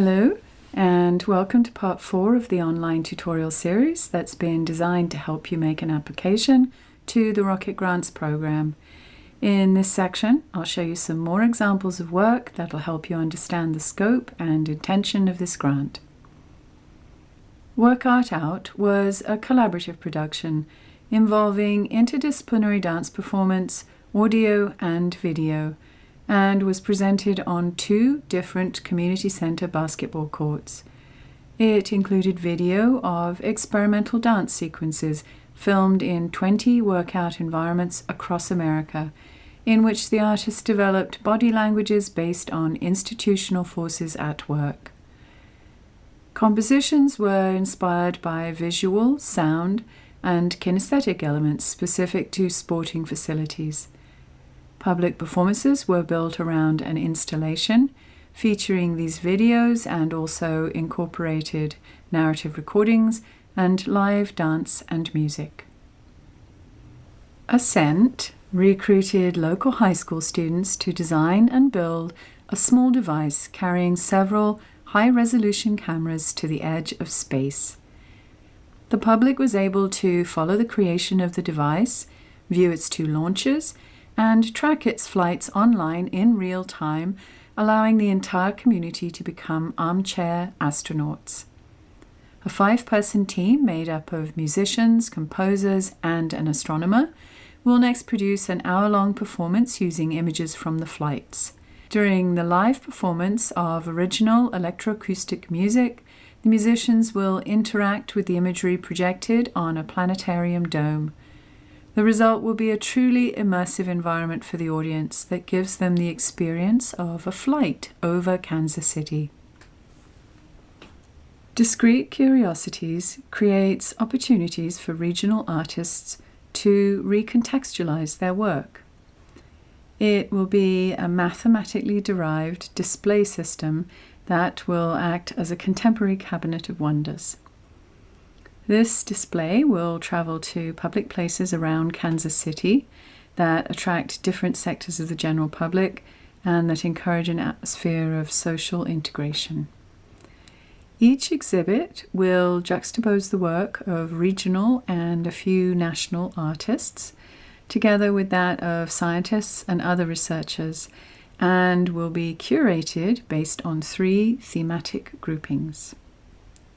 Hello, and welcome to part 4 of the online tutorial series that's been designed to help you make an application to the Rocket Grants program. In this section, I'll show you some more examples of work that'll help you understand the scope and intention of this grant. Work Art Out was a collaborative production involving interdisciplinary dance performance, audio and video, and was presented on 2 different community center basketball courts. It included video of experimental dance sequences filmed in 20 workout environments across America, in which the artists developed body languages based on institutional forces at work. Compositions were inspired by visual, sound, and kinesthetic elements specific to sporting facilities. Public performances were built around an installation featuring these videos and also incorporated narrative recordings and live dance and music. Ascent recruited local high school students to design and build a small device carrying several high-resolution cameras to the edge of space. The public was able to follow the creation of the device, view its 2 launches, and track its flights online in real time, allowing the entire community to become armchair astronauts. A 5-person team made up of musicians, composers, and an astronomer will next produce an hour-long performance using images from the flights. During the live performance of original electroacoustic music, the musicians will interact with the imagery projected on a planetarium dome. The result will be a truly immersive environment for the audience that gives them the experience of a flight over Kansas City. Discrete Curiosities creates opportunities for regional artists to recontextualize their work. It will be a mathematically derived display system that will act as a contemporary cabinet of wonders. This display will travel to public places around Kansas City that attract different sectors of the general public and that encourage an atmosphere of social integration. Each exhibit will juxtapose the work of regional and a few national artists, together with that of scientists and other researchers, and will be curated based on 3 thematic groupings.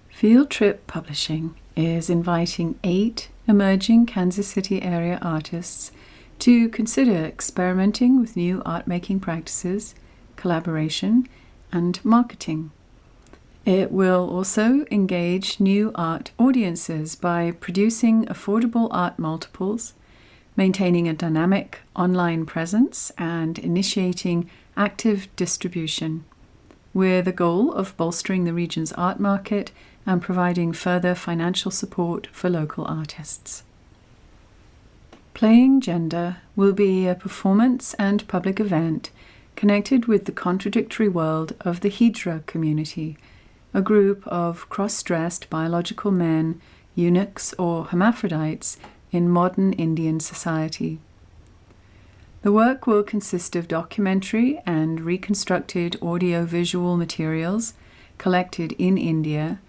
Field Trip Publishing is inviting 8 emerging Kansas City area artists to consider experimenting with new art-making practices, collaboration, and marketing. It will also engage new art audiences by producing affordable art multiples, maintaining a dynamic online presence, and initiating active distribution, with the goal of bolstering the region's art market and providing further financial support for local artists. Playing Gender will be a performance and public event connected with the contradictory world of the Hijra community, a group of cross-dressed biological men, eunuchs or hermaphrodites in modern Indian society. The work will consist of documentary and reconstructed audio-visual materials collected in India,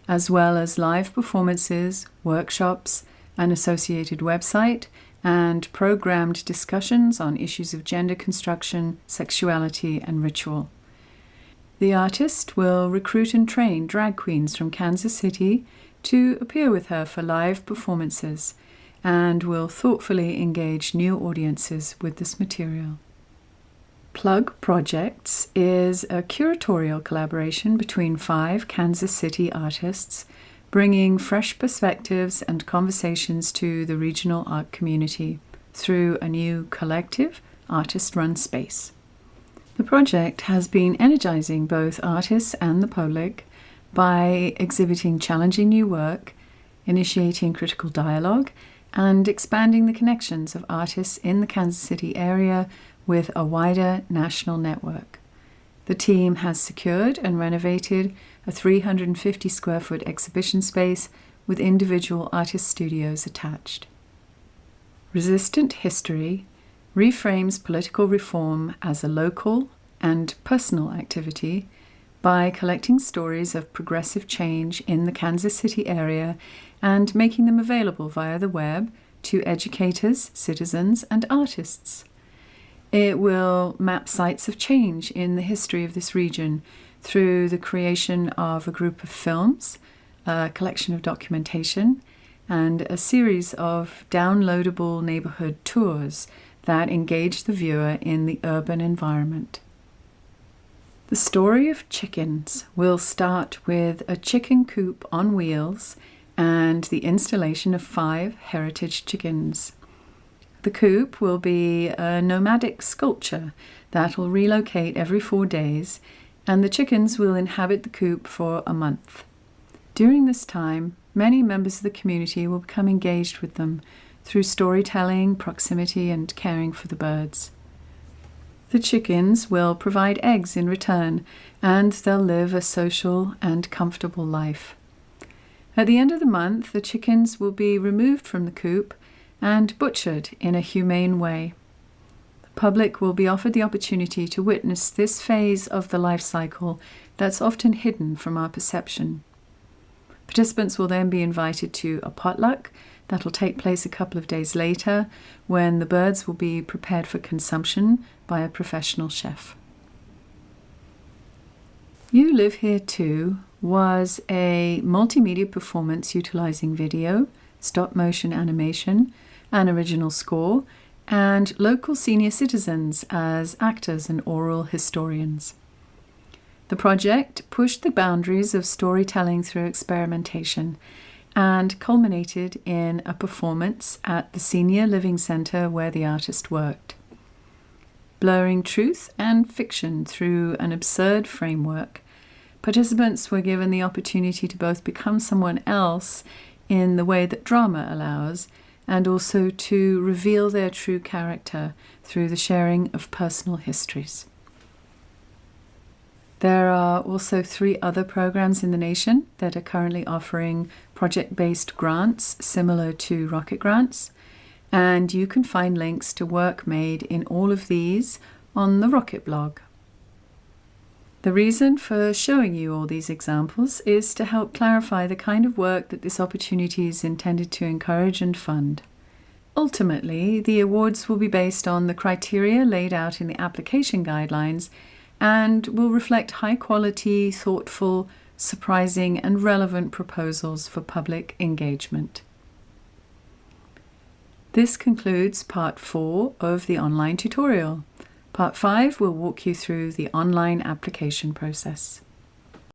as well as live performances, workshops, an associated website, and programmed discussions on issues of gender construction, sexuality, and ritual. The artist will recruit and train drag queens from Kansas City to appear with her for live performances, and will thoughtfully engage new audiences with this material. Plug Projects is a curatorial collaboration between 5 Kansas City artists, bringing fresh perspectives and conversations to the regional art community through a new collective, artist-run space. The project has been energizing both artists and the public by exhibiting challenging new work, initiating critical dialogue, and expanding the connections of artists in the Kansas City area with a wider national network. The team has secured and renovated a 350 square foot exhibition space with individual artist studios attached. Resistant History reframes political reform as a local and personal activity by collecting stories of progressive change in the Kansas City area and making them available via the web to educators, citizens, and artists. It will map sites of change in the history of this region through the creation of a group of films, a collection of documentation, and a series of downloadable neighborhood tours that engage the viewer in the urban environment. The story of chickens will start with a chicken coop on wheels and the installation of 5 heritage chickens. The coop will be a nomadic sculpture that will relocate every 4 days, and the chickens will inhabit the coop for a month. During this time, many members of the community will become engaged with them through storytelling, proximity, and caring for the birds. The chickens will provide eggs in return, and they'll live a social and comfortable life. At the end of the month, the chickens will be removed from the coop and butchered in a humane way. The public will be offered the opportunity to witness this phase of the life cycle that's often hidden from our perception. Participants will then be invited to a potluck that will take place a couple of days later, when the birds will be prepared for consumption by a professional chef. You Live Here Too was a multimedia performance utilizing video, stop-motion animation, an original score, and local senior citizens as actors and oral historians. The project pushed the boundaries of storytelling through experimentation and culminated in a performance at the Senior Living Center where the artist worked. Blurring truth and fiction through an absurd framework, participants were given the opportunity to both become someone else in the way that drama allows, and also to reveal their true character through the sharing of personal histories. There are also 3 other programs in the nation that are currently offering project-based grants similar to Rocket Grants, and you can find links to work made in all of these on the Rocket blog. The reason for showing you all these examples is to help clarify the kind of work that this opportunity is intended to encourage and fund. Ultimately, the awards will be based on the criteria laid out in the application guidelines and will reflect high-quality, thoughtful, surprising, and relevant proposals for public engagement. This concludes Part 4 of the online tutorial. Part 5 will walk you through the online application process.